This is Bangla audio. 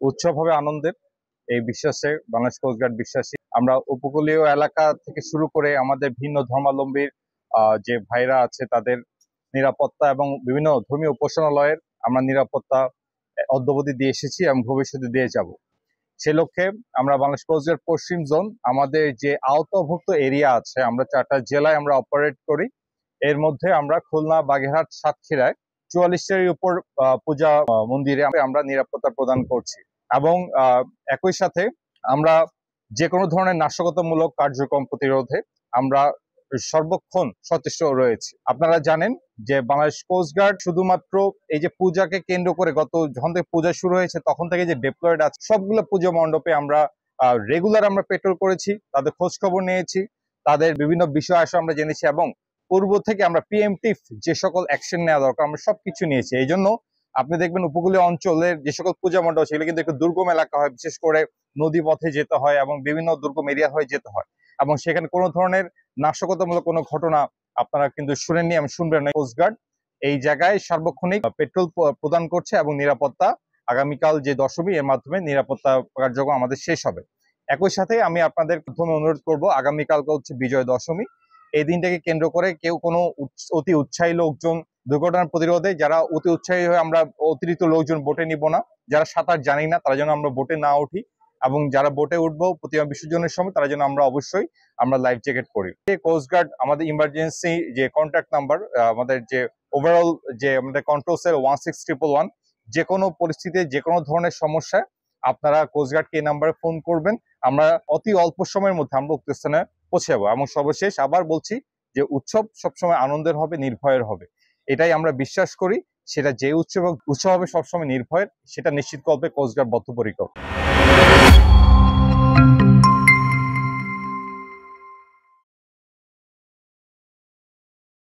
উৎসব হবে আনন্দের, এই বিশ্বাসে বাংলাদেশ কোস্টগার্ড বিশ্বাসী। আমরা উপকূলীয় এলাকা থেকে শুরু করে আমাদের ভিন্ন ধর্মাবলম্বীর যে ভাইরা আছে তাদের নিরাপত্তা এবং বিভিন্ন ধর্মীয় উপাসনালয়ের আমরা নিরাপত্তা অদ্যাবধি দিয়ে এসেছি এবং ভবিষ্যতে দিয়ে যাব। সে লক্ষ্যে আমরা বাংলাদেশ কোস্টগার্ড পশ্চিম জোন আমাদের যে আওতাভুক্ত এরিয়া আছে, আমরা 4টা জেলায় আমরা অপারেট করি। এর মধ্যে আমরা খুলনা, বাগেরহাট, সাতক্ষীরায় 44টার উপর পূজা মন্দিরে আমরা নিরাপত্তা প্রদান করছি এবং একই সাথে আমরা যে কোনো ধরনের নাশকতামূলক কার্যক্রম প্রতিরোধে আমরা সর্বক্ষণ সচেষ্ট রয়েছি। আপনারা জানেন যে বাংলাদেশ কোস্টগার্ড শুধুমাত্র এই যে পূজাকে কেন্দ্র করে যখন থেকে পূজা শুরু হয়েছে তখন থেকে যে ডেপ্লয়েড আছে সবগুলো পুজো মণ্ডপে আমরা রেগুলার আমরা পেট্রোল করেছি, তাদের খোঁজ খবর নিয়েছি, তাদের বিভিন্ন বিষয় আসে আমরা জেনেছি এবং পূর্ব থেকে আমরা প্রিএমটিভ যে সকল অ্যাকশন নেওয়া দরকার আমরা সবকিছু নিয়েছি। এই জন্য আপনি দেখবেন উপকূলীয় অঞ্চলের যে সকল পূজা মণ্ডপ সেগুলো কিন্তু একটু দুর্গম এলাকা হয়, বিশেষ করে নদী পথে যেতে হয় এবং বিভিন্ন দুর্গম এরিয়া হয়ে যেতে হয় এবং সেখানে কোনো ধরনের নাশকতামূলক কোনো ঘটনা আপনারা কিন্তু শুনেননি এবং শুনবেন না। কোস্টগার্ড এই জায়গায় সার্বক্ষণিক পেট্রোল প্রদান করছে এবং নিরাপত্তা আগামীকাল যে দশমী এর মাধ্যমে নিরাপত্তা কার্যক্রম আমাদের শেষ হবে। একই সাথে আমি আপনাদের প্রথমে অনুরোধ করব, আগামীকালকে হচ্ছে বিজয় দশমী। এই দিনটাকে কেন্দ্র করে কেউ কোনো অতি উৎসাহী লোকজন দুর্ঘটনার প্রতিরোধে যারা অতি উৎসাহী হয়ে আমরা অতিরিক্ত লোকজন বোটে নিব না, যারা সাঁতার জানি না তারা যেন আমরা বোটে না উঠি এবং যারা বোটে উঠবো প্রতিমা বিসর্জনের সময় তারা যেন আমরা অবশ্যই আমরা লাইফ জ্যাকেট পরি। কোস্টগার্ড আমাদের ইমার্জেন্সি যে কন্ট্যাক্ট নাম্বার, আমাদের যে ওভারঅল যে আমাদের কন্ট্রোল সেল 16111, যে কোনো পরিস্থিতিতে যে কোনো ধরনের সমস্যায় আপনারা কোস্টগার্ডকে এই নাম্বারে ফোন করবেন। আমরা অতি অল্প সময়ের মধ্যে আমরা উক্ত স্থানে পৌঁছে যাবো। এবং সর্বশেষ আবার বলছি যে উৎসব সবসময় আনন্দের হবে, নির্ভয়ের হবে, এটাই আমরা বিশ্বাস করি। সেটা যে উৎসব হবে সবসময় নির্ভয়ের, সেটা নিশ্চিত করবে কোস্টগার্ড বদ্ধপরিকর।